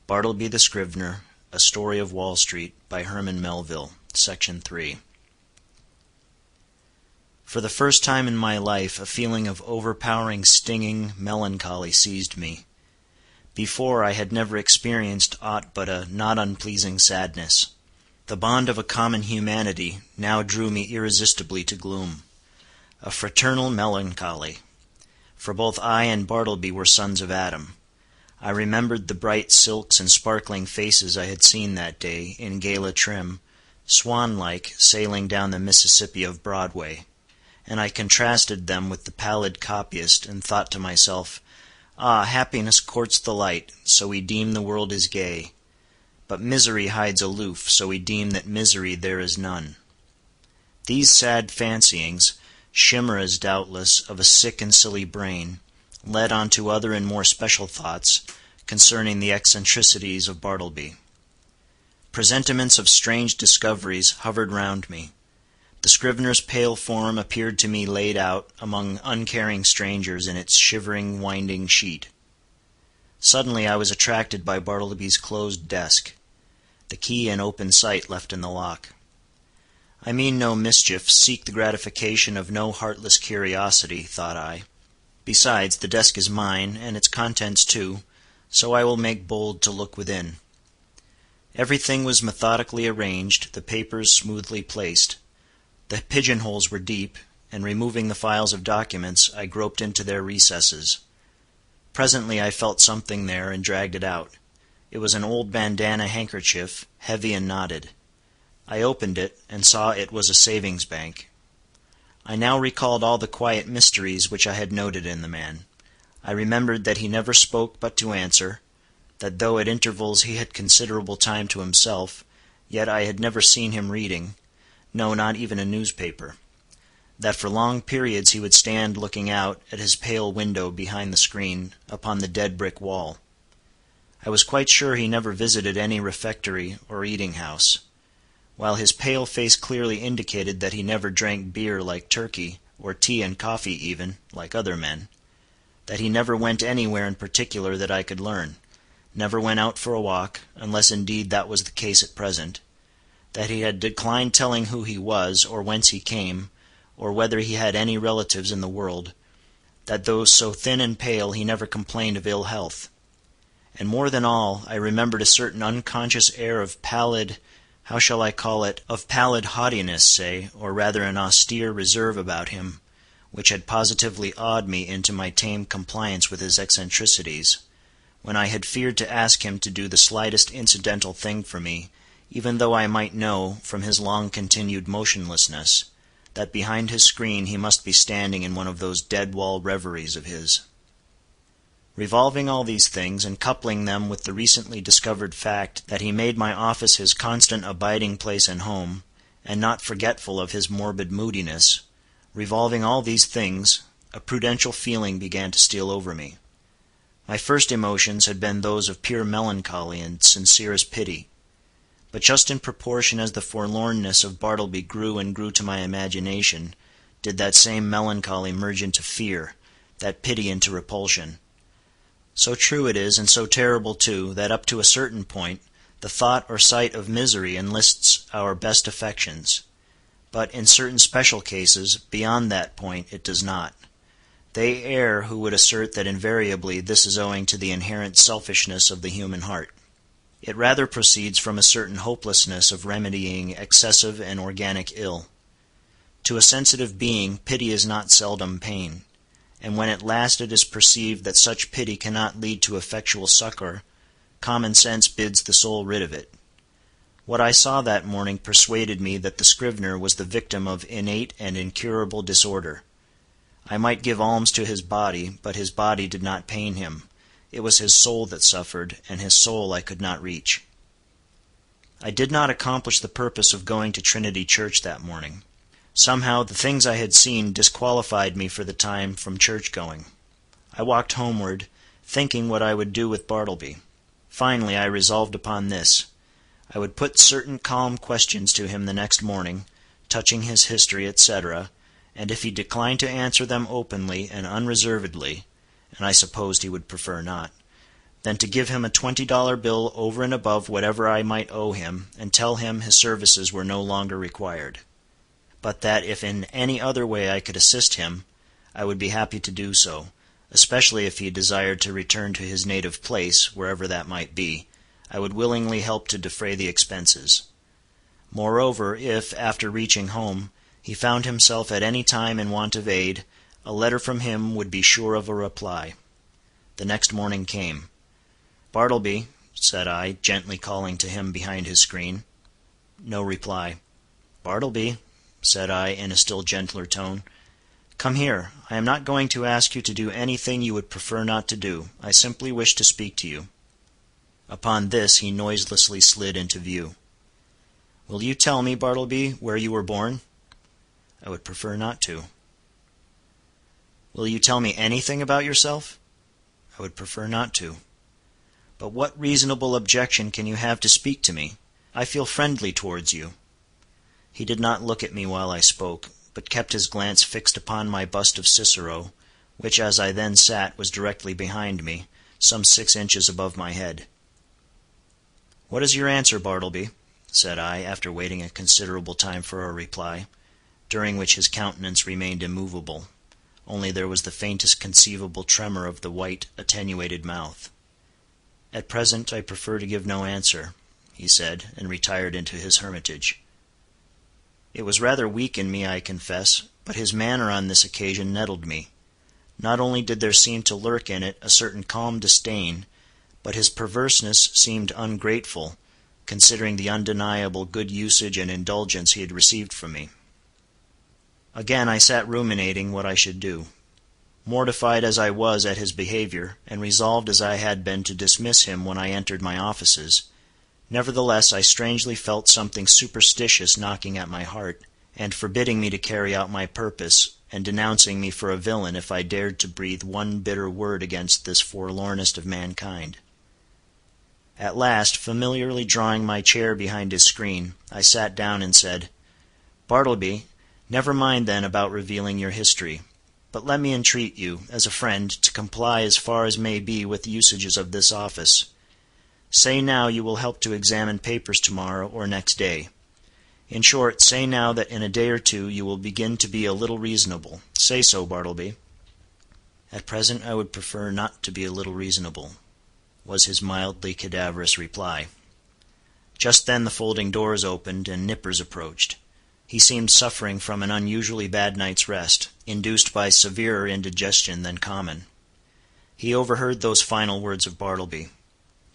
Bartleby the Scrivener, A Story of Wall Street, by Herman Melville, Section 3. For the first time in my life a feeling of overpowering, stinging melancholy seized me. Before, I had never experienced aught but a not unpleasing sadness. The bond of a common humanity now drew me irresistibly to gloom. A fraternal melancholy. For both I and Bartleby were sons of Adam. I remembered the bright silks and sparkling faces I had seen that day, in gala trim, swan-like, sailing down the Mississippi of Broadway, and I contrasted them with the pallid copyist, and thought to myself, "Ah, happiness courts the light, so we deem the world is gay. But misery hides aloof, so we deem that misery there is none." These sad fancyings, chimeras doubtless of a sick and silly brain, led on to other and more special thoughts concerning the eccentricities of Bartleby. Presentiments of strange discoveries hovered round me. The Scrivener's pale form appeared to me laid out among uncaring strangers in its shivering, winding sheet. Suddenly I was attracted by Bartleby's closed desk, the key in open sight left in the lock. I mean no mischief, seek the gratification of no heartless curiosity, thought I. Besides, the desk is mine, and its contents too, so I will make bold to look within. Everything was methodically arranged, the papers smoothly placed. The pigeon-holes were deep, and removing the files of documents, I groped into their recesses. Presently I felt something there, and dragged it out. It was an old bandana handkerchief, heavy and knotted. I opened it, and saw it was a savings bank. I now recalled all the quiet mysteries which I had noted in the man. I remembered that he never spoke but to answer, that though at intervals he had considerable time to himself, yet I had never seen him reading, no, not even a newspaper; that for long periods he would stand looking out, at his pale window behind the screen, upon the dead brick wall. I was quite sure he never visited any refectory or eating-house, while his pale face clearly indicated that he never drank beer like Turkey, or tea and coffee even, like other men; that he never went anywhere in particular that I could learn, never went out for a walk, unless indeed that was the case at present; that he had declined telling who he was, or whence he came, or whether he had any relatives in the world; that though so thin and pale he never complained of ill health. And more than all, I remembered a certain unconscious air of pallid, how shall I call it, of pallid haughtiness, say, or rather an austere reserve about him, which had positively awed me into my tame compliance with his eccentricities, when I had feared to ask him to do the slightest incidental thing for me, even though I might know, from his long-continued motionlessness, that behind his screen he must be standing in one of those dead-wall reveries of his. Revolving all these things, and coupling them with the recently discovered fact that he made my office his constant abiding place and home, and not forgetful of his morbid moodiness, revolving all these things, a prudential feeling began to steal over me. My first emotions had been those of pure melancholy and sincerest pity. But just in proportion as the forlornness of Bartleby grew and grew to my imagination, did that same melancholy merge into fear, that pity into repulsion. So true it is, and so terrible too, that up to a certain point, the thought or sight of misery enlists our best affections. But in certain special cases, beyond that point, it does not. They err who would assert that invariably this is owing to the inherent selfishness of the human heart. It rather proceeds from a certain hopelessness of remedying excessive and organic ill. To a sensitive being, pity is not seldom pain, and when at last it is perceived that such pity cannot lead to effectual succor, common sense bids the soul rid of it. What I saw that morning persuaded me that the Scrivener was the victim of innate and incurable disorder. I might give alms to his body, but his body did not pain him. It was his soul that suffered, and his soul I could not reach. I did not accomplish the purpose of going to Trinity Church that morning. Somehow the things I had seen disqualified me for the time from church-going. I walked homeward, thinking what I would do with Bartleby. Finally I resolved upon this: I would put certain calm questions to him the next morning, touching his history, etc., and if he declined to answer them openly and unreservedly, and I supposed he would prefer not, than to give him a $20 bill over and above whatever I might owe him, and tell him his services were no longer required; but that if in any other way I could assist him, I would be happy to do so, especially if he desired to return to his native place, wherever that might be. I would willingly help to defray the expenses. Moreover, if, after reaching home, he found himself at any time in want of aid, a letter from him would be sure of a reply. The next morning came. "Bartleby," said I, gently calling to him behind his screen. No reply. "Bartleby," said I, in a still gentler tone, "come here. I am not going to ask you to do anything you would prefer not to do. I simply wish to speak to you." Upon this he noiselessly slid into view. "Will you tell me, Bartleby, where you were born?" "I would prefer not to." "Will you tell me anything about yourself?" "I would prefer not to." "But what reasonable objection can you have to speak to me? I feel friendly towards you." He did not look at me while I spoke, but kept his glance fixed upon my bust of Cicero, which as I then sat was directly behind me, some 6 inches above my head. "What is your answer, Bartleby?" said I, after waiting a considerable time for a reply, during which his countenance remained immovable, only there was the faintest conceivable tremor of the white, attenuated mouth. "At present I prefer to give no answer," he said, and retired into his hermitage. It was rather weak in me, I confess, but his manner on this occasion nettled me. Not only did there seem to lurk in it a certain calm disdain, but his perverseness seemed ungrateful, considering the undeniable good usage and indulgence he had received from me. Again I sat ruminating what I should do. Mortified as I was at his behavior, and resolved as I had been to dismiss him when I entered my offices, nevertheless I strangely felt something superstitious knocking at my heart, and forbidding me to carry out my purpose, and denouncing me for a villain if I dared to breathe one bitter word against this forlornest of mankind. At last, familiarly drawing my chair behind his screen, I sat down and said, "Bartleby, never mind then about revealing your history, but let me entreat you, as a friend, to comply as far as may be with the usages of this office. Say now you will help to examine papers tomorrow or next day. In short, say now that in a day or two you will begin to be a little reasonable. Say so, Bartleby." "At present I would prefer not to be a little reasonable," was his mildly cadaverous reply. Just then the folding doors opened, and Nippers approached. He seemed suffering from an unusually bad night's rest, induced by severer indigestion than common. He overheard those final words of Bartleby.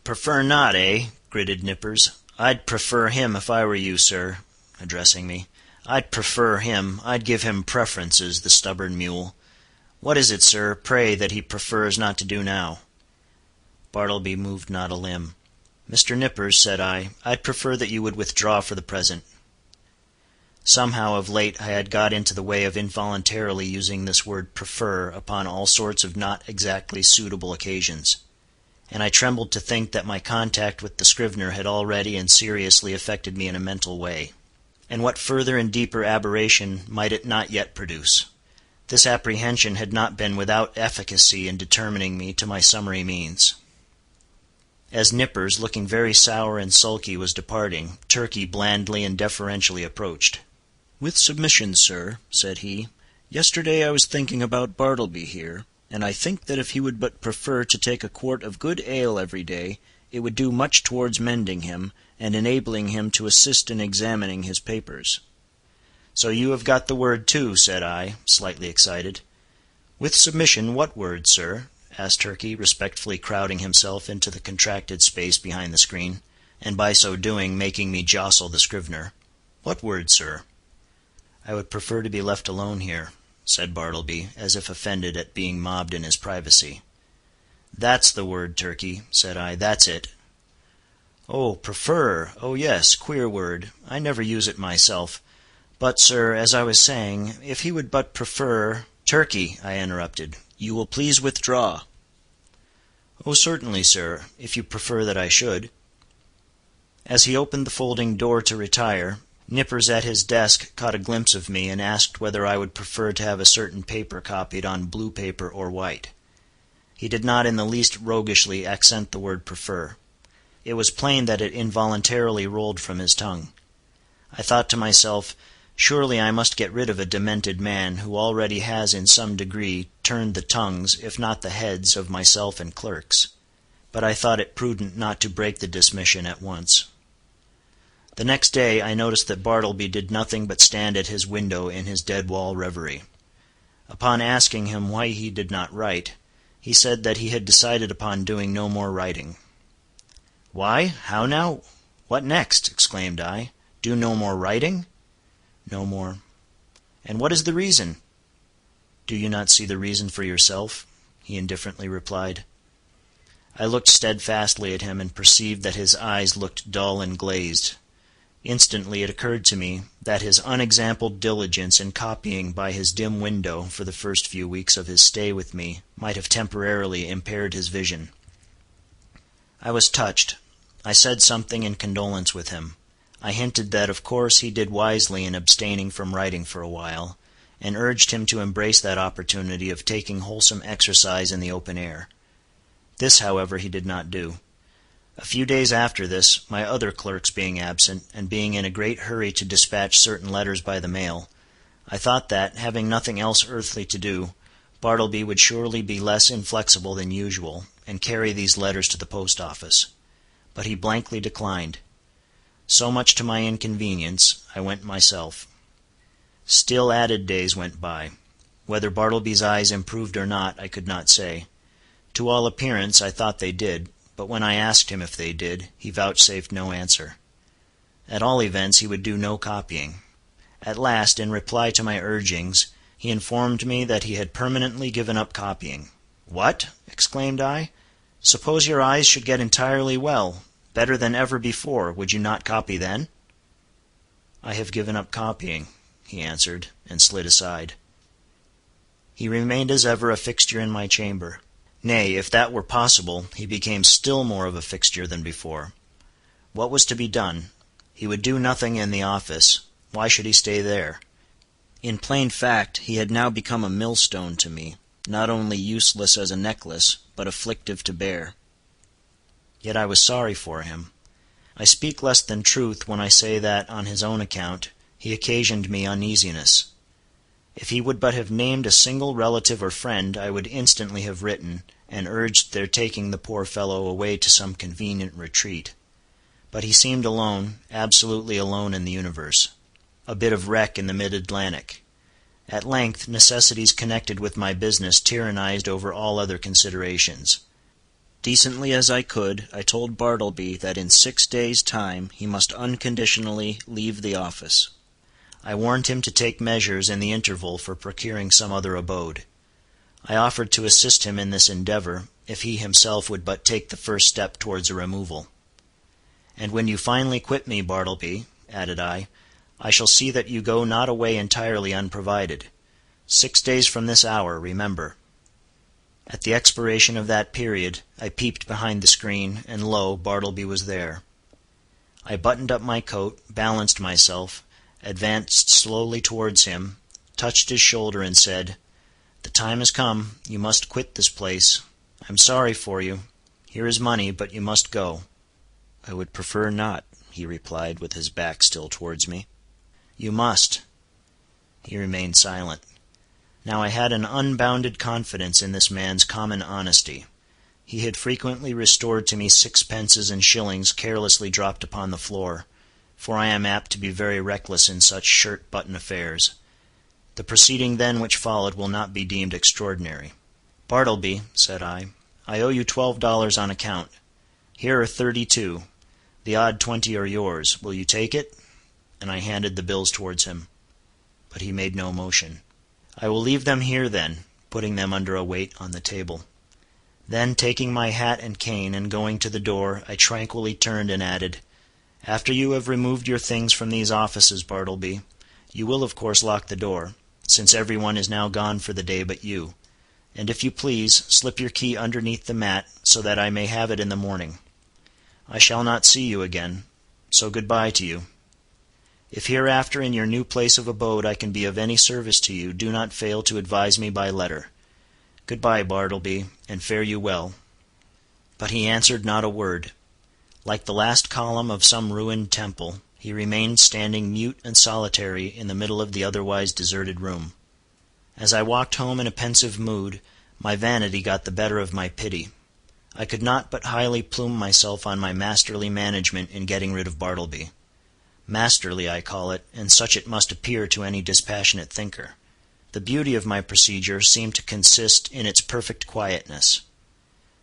"Prefer not, eh?" gritted Nippers. "I'd prefer him if I were you, sir," addressing me. "I'd prefer him. I'd give him preferences, the stubborn mule. What is it, sir, pray, that he prefers not to do now?" Bartleby moved not a limb. "Mr. Nippers," said I, "I'd prefer that you would withdraw for the present." Somehow of late I had got into the way of involuntarily using this word "prefer" upon all sorts of not exactly suitable occasions, and I trembled to think that my contact with the Scrivener had already and seriously affected me in a mental way. And what further and deeper aberration might it not yet produce? This apprehension had not been without efficacy in determining me to my summary means. As Nippers, looking very sour and sulky, was departing, Turkey blandly and deferentially approached. "With submission, sir," said he, "yesterday I was thinking about Bartleby here, and I think that if he would but prefer to take a quart of good ale every day, it would do much towards mending him, and enabling him to assist in examining his papers." "So you have got the word too," said I, slightly excited. "With submission, what word, sir?" asked Turkey, respectfully crowding himself into the contracted space behind the screen, and by so doing making me jostle the Scrivener. "What word, sir?" "I would prefer to be left alone here," said Bartleby, as if offended at being mobbed in his privacy. "That's the word, Turkey," said I, "that's it." "Oh, prefer! Oh yes, queer word. I never use it myself. But, sir, as I was saying, if he would but prefer—" "Turkey," I interrupted, "you will please withdraw." "Oh, certainly, sir, if you prefer that I should." As he opened the folding door to retire, Nippers at his desk caught a glimpse of me, and asked whether I would prefer to have a certain paper copied on blue paper or white. He did not in the least roguishly accent the word prefer. It was plain that it involuntarily rolled from his tongue. I thought to myself, surely I must get rid of a demented man who already has in some degree turned the tongues, if not the heads, of myself and clerks. But I thought it prudent not to break the dismission at once. The next day I noticed that Bartleby did nothing but stand at his window in his dead-wall reverie. Upon asking him why he did not write, he said that he had decided upon doing no more writing. "Why? How now? What next?" exclaimed I. "Do no more writing?" "No more." "And what is the reason?" "Do you not see the reason for yourself?" he indifferently replied. I looked steadfastly at him and perceived that his eyes looked dull and glazed. Instantly it occurred to me that his unexampled diligence in copying by his dim window for the first few weeks of his stay with me might have temporarily impaired his vision. I was touched. I said something in condolence with him. I hinted that of course he did wisely in abstaining from writing for a while, and urged him to embrace that opportunity of taking wholesome exercise in the open air. This, however, he did not do. A few days after this, my other clerks being absent, and being in a great hurry to dispatch certain letters by the mail, I thought that, having nothing else earthly to do, Bartleby would surely be less inflexible than usual, and carry these letters to the post-office. But he blankly declined. So much to my inconvenience, I went myself. Still added days went by. Whether Bartleby's eyes improved or not, I could not say. To all appearance, I thought they did, but when I asked him if they did, he vouchsafed no answer. At all events, he would do no copying. At last, in reply to my urgings, he informed me that he had permanently given up copying. "What?" exclaimed I. "Suppose your eyes should get entirely well, better than ever before, would you not copy then?" "I have given up copying," he answered, and slid aside. He remained as ever a fixture in my chamber. Nay, if that were possible, he became still more of a fixture than before. What was to be done? He would do nothing in the office. Why should he stay there? In plain fact, he had now become a millstone to me, not only useless as a necklace, but afflictive to bear. Yet I was sorry for him. I speak less than truth when I say that, on his own account, he occasioned me uneasiness. If he would but have named a single relative or friend, I would instantly have written, and urged their taking the poor fellow away to some convenient retreat. But he seemed alone, absolutely alone in the universe. A bit of wreck in the mid-Atlantic. At length, necessities connected with my business tyrannized over all other considerations. Decently as I could, I told Bartleby that in 6 days' time he must unconditionally leave the office. I warned him to take measures in the interval for procuring some other abode. I offered to assist him in this endeavor, if he himself would but take the first step towards a removal. "And when you finally quit me, Bartleby," added I shall see that you go not away entirely unprovided. 6 days from this hour, remember." At the expiration of that period, I peeped behind the screen, and lo, Bartleby was there. I buttoned up my coat, balanced myself, advanced slowly towards him, touched his shoulder, and said, "The time has come. You must quit this place. I'm sorry for you. Here is money, but you must go." "I would prefer not," he replied, with his back still towards me. "You must." He remained silent. Now I had an unbounded confidence in this man's common honesty. He had frequently restored to me sixpences and shillings carelessly dropped upon the floor, for I am apt to be very reckless in such shirt-button affairs. The proceeding then which followed will not be deemed extraordinary. "Bartleby," said I owe you $12 on account. Here are 32. The odd 20 are yours. Will you take it?" And I handed the bills towards him. But he made no motion. "I will leave them here then," putting them under a weight on the table. Then, taking my hat and cane, and going to the door, I tranquilly turned and added, "After you have removed your things from these offices, Bartleby, you will of course lock the door, since every one is now gone for the day but you, and if you please, slip your key underneath the mat, so that I may have it in the morning. I shall not see you again, so good-bye to you. If hereafter in your new place of abode I can be of any service to you, do not fail to advise me by letter. Good-bye, Bartleby, and fare you well." But he answered not a word. Like the last column of some ruined temple, he remained standing mute and solitary in the middle of the otherwise deserted room. As I walked home in a pensive mood, my vanity got the better of my pity. I could not but highly plume myself on my masterly management in getting rid of Bartleby. Masterly, I call it, and such it must appear to any dispassionate thinker. The beauty of my procedure seemed to consist in its perfect quietness.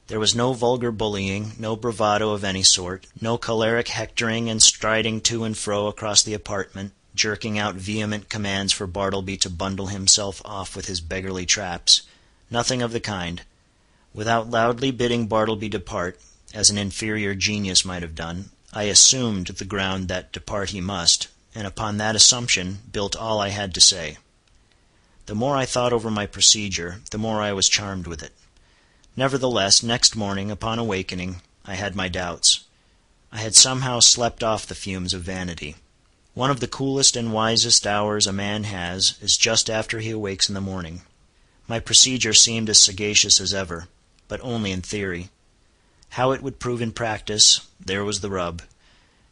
There was no vulgar bullying, no bravado of any sort, no choleric hectoring and striding to and fro across the apartment, jerking out vehement commands for Bartleby to bundle himself off with his beggarly traps. Nothing of the kind. Without loudly bidding Bartleby depart, as an inferior genius might have done, I assumed the ground that depart he must, and upon that assumption built all I had to say. The more I thought over my procedure, the more I was charmed with it. Nevertheless, next morning, upon awakening, I had my doubts. I had somehow slept off the fumes of vanity. One of the coolest and wisest hours a man has is just after he awakes in the morning. My procedure seemed as sagacious as ever, but only in theory. How it would prove in practice, there was the rub.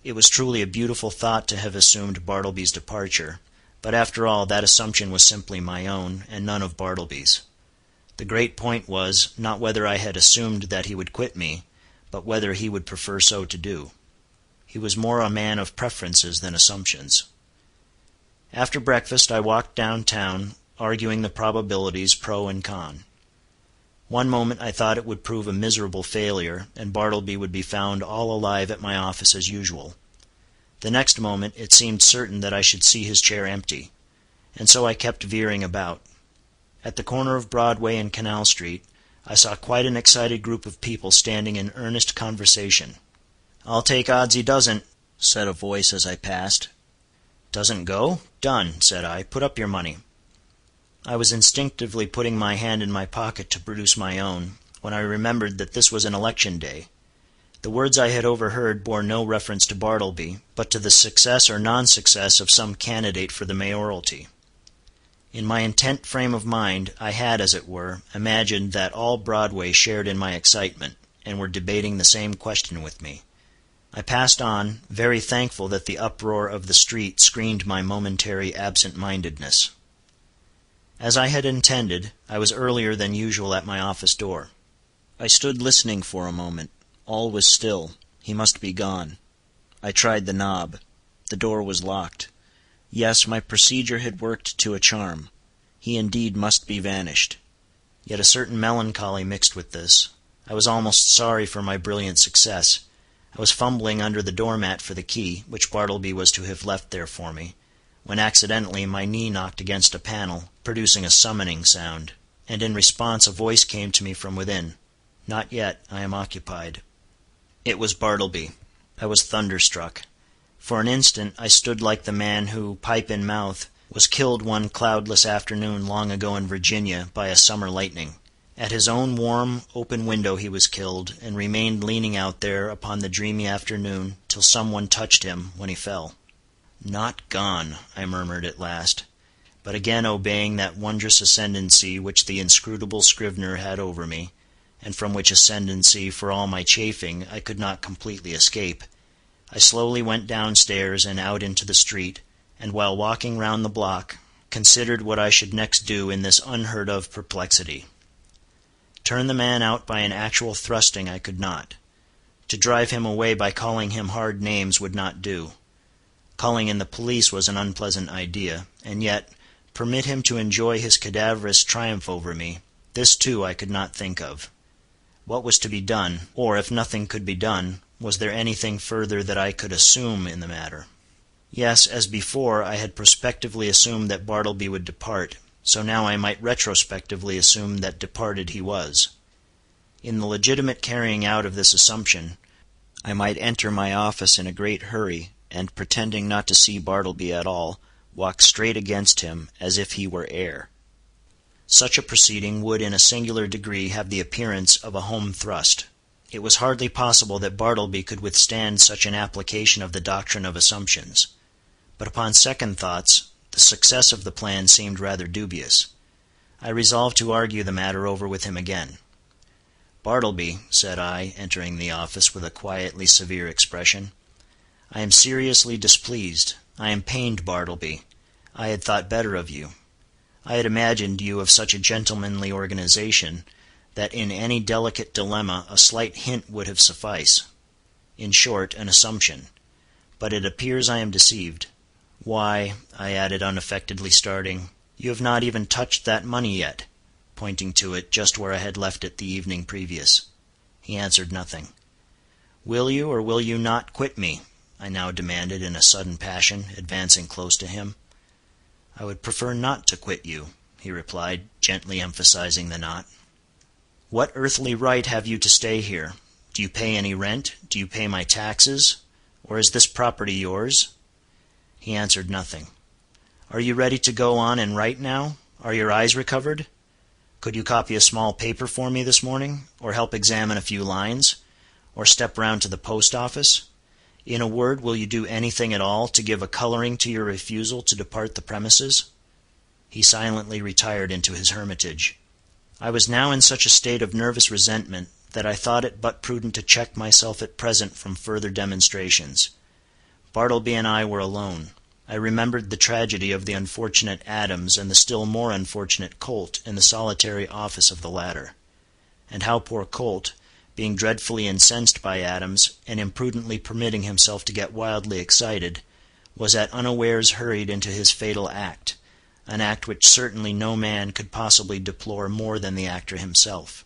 It was truly a beautiful thought to have assumed Bartleby's departure, but after all that assumption was simply my own, and none of Bartleby's. The great point was, not whether I had assumed that he would quit me, but whether he would prefer so to do. He was more a man of preferences than assumptions. After breakfast I walked downtown, arguing the probabilities pro and con. One moment I thought it would prove a miserable failure, and Bartleby would be found all alive at my office as usual. The next moment it seemed certain that I should see his chair empty, and so I kept veering about. At the corner of Broadway and Canal Street, I saw quite an excited group of people standing in earnest conversation. "I'll take odds he doesn't," said a voice as I passed. "Doesn't go? Done," said I. "Put up your money." I was instinctively putting my hand in my pocket to produce my own, when I remembered that this was an election day. The words I had overheard bore no reference to Bartleby, but to the success or non-success of some candidate for the mayoralty. In my intent frame of mind, I had, as it were, imagined that all Broadway shared in my excitement, and were debating the same question with me. I passed on, very thankful that the uproar of the street screened my momentary absent-mindedness. As I had intended, I was earlier than usual at my office door. I stood listening for a moment. All was still. He must be gone. I tried the knob. The door was locked. Yes, my procedure had worked to a charm. He indeed must be vanished. Yet a certain melancholy mixed with this. I was almost sorry for my brilliant success. I was fumbling under the doormat for the key, which Bartleby was to have left there for me, when accidentally my knee knocked against a panel, producing a summoning sound, and in response a voice came to me from within. "Not yet. I am occupied." It was Bartleby. I was thunderstruck. For an instant I stood like the man who, pipe in mouth, was killed one cloudless afternoon long ago in Virginia by a summer lightning. At his own warm, open window he was killed, and remained leaning out there upon the dreamy afternoon till some one touched him when he fell. "Not gone," I murmured at last, but again obeying that wondrous ascendancy which the inscrutable Scrivener had over me, and from which ascendancy, for all my chafing, I could not completely escape, I slowly went downstairs and out into the street, and while walking round the block, considered what I should next do in this unheard-of perplexity. Turn the man out by an actual thrusting I could not. To drive him away by calling him hard names would not do. Calling in the police was an unpleasant idea, and yet, permit him to enjoy his cadaverous triumph over me, this too I could not think of. What was to be done, or if nothing could be done, was there anything further that I could assume in the matter? Yes, as before, I had prospectively assumed that Bartleby would depart, so now I might retrospectively assume that departed he was. In the legitimate carrying out of this assumption, I might enter my office in a great hurry, and pretending not to see Bartleby at all, walk straight against him as if he were air. Such a proceeding would in a singular degree have the appearance of a home thrust. It was hardly possible that Bartleby could withstand such an application of the doctrine of assumptions. But upon second thoughts, the success of the plan seemed rather dubious. I resolved to argue the matter over with him again. "Bartleby," said I, entering the office with a quietly severe expression, "I am seriously displeased. I am pained, Bartleby. I had thought better of you. I had imagined you of such a gentlemanly organization, that in any delicate dilemma a slight hint would have sufficed. In short, an assumption. But it appears I am deceived. Why," I added unaffectedly starting, "you have not even touched that money yet," pointing to it just where I had left it the evening previous. He answered nothing. "Will you or will you not quit me?" I now demanded in a sudden passion, advancing close to him. "I would prefer not to quit you," he replied, gently emphasizing the "not." "What earthly right have you to stay here? Do you pay any rent? Do you pay my taxes? Or is this property yours?" He answered nothing. "Are you ready to go on and write now? Are your eyes recovered? Could you copy a small paper for me this morning, or help examine a few lines, or step round to the post office? In a word, will you do anything at all to give a coloring to your refusal to depart the premises?" He silently retired into his hermitage. I was now in such a state of nervous resentment that I thought it but prudent to check myself at present from further demonstrations. Bartleby and I were alone. I remembered the tragedy of the unfortunate Adams and the still more unfortunate Colt in the solitary office of the latter; and how poor Colt, being dreadfully incensed by Adams, and imprudently permitting himself to get wildly excited, was at unawares hurried into his fatal act, an act which certainly no man could possibly deplore more than the actor himself.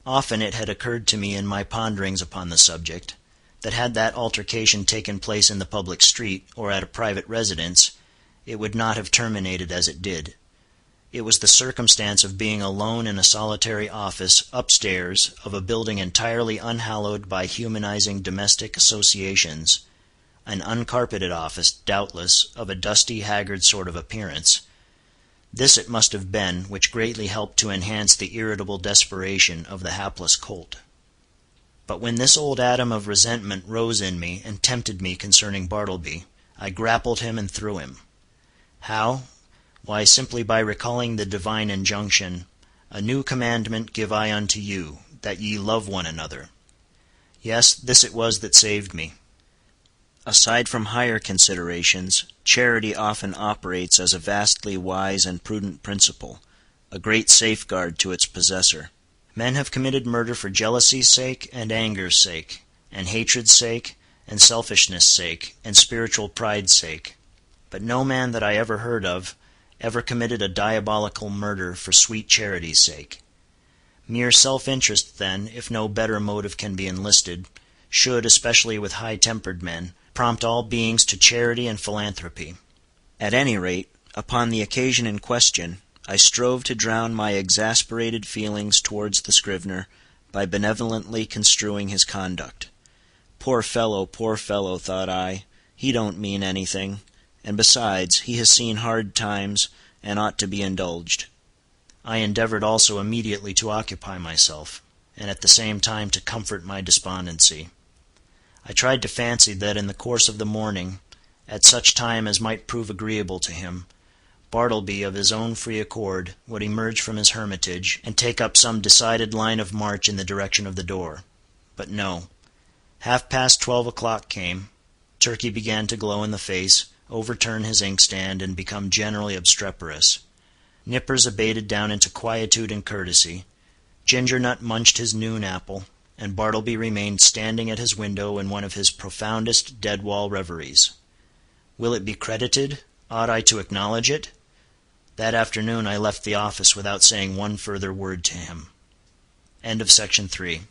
Often it had occurred to me in my ponderings upon the subject, that had that altercation taken place in the public street, or at a private residence, it would not have terminated as it did. It was the circumstance of being alone in a solitary office, upstairs, of a building entirely unhallowed by humanizing domestic associations, an uncarpeted office, doubtless, of a dusty, haggard sort of appearance. This it must have been which greatly helped to enhance the irritable desperation of the hapless Colt. But when this old atom of resentment rose in me and tempted me concerning Bartleby, I grappled him and threw him. How? Why, simply by recalling the divine injunction, "A new commandment give I unto you, that ye love one another." Yes, this it was that saved me. Aside from higher considerations, charity often operates as a vastly wise and prudent principle, a great safeguard to its possessor. Men have committed murder for jealousy's sake and anger's sake, and hatred's sake, and selfishness' sake, and spiritual pride's sake. But no man that I ever heard of ever committed a diabolical murder for sweet charity's sake. Mere self-interest, then, if no better motive can be enlisted, should, especially with high-tempered men, prompt all beings to charity and philanthropy. At any rate, upon the occasion in question, I strove to drown my exasperated feelings towards the Scrivener by benevolently construing his conduct. Poor fellow, thought I, he don't mean anything, and besides, he has seen hard times, and ought to be indulged. I endeavored also immediately to occupy myself, and at the same time to comfort my despondency. I tried to fancy that in the course of the morning, at such time as might prove agreeable to him, Bartleby, of his own free accord, would emerge from his hermitage, and take up some decided line of march in the direction of the door. But no. 12:30 o'clock came. Turkey began to glow in the face, overturn his inkstand, and become generally obstreperous. Nippers abated down into quietude and courtesy. Ginger-Nut munched his noon apple, and Bartleby remained standing at his window in one of his profoundest dead-wall reveries. Will it be credited? Ought I to acknowledge it? That afternoon I left the office without saying one further word to him. End of section 3.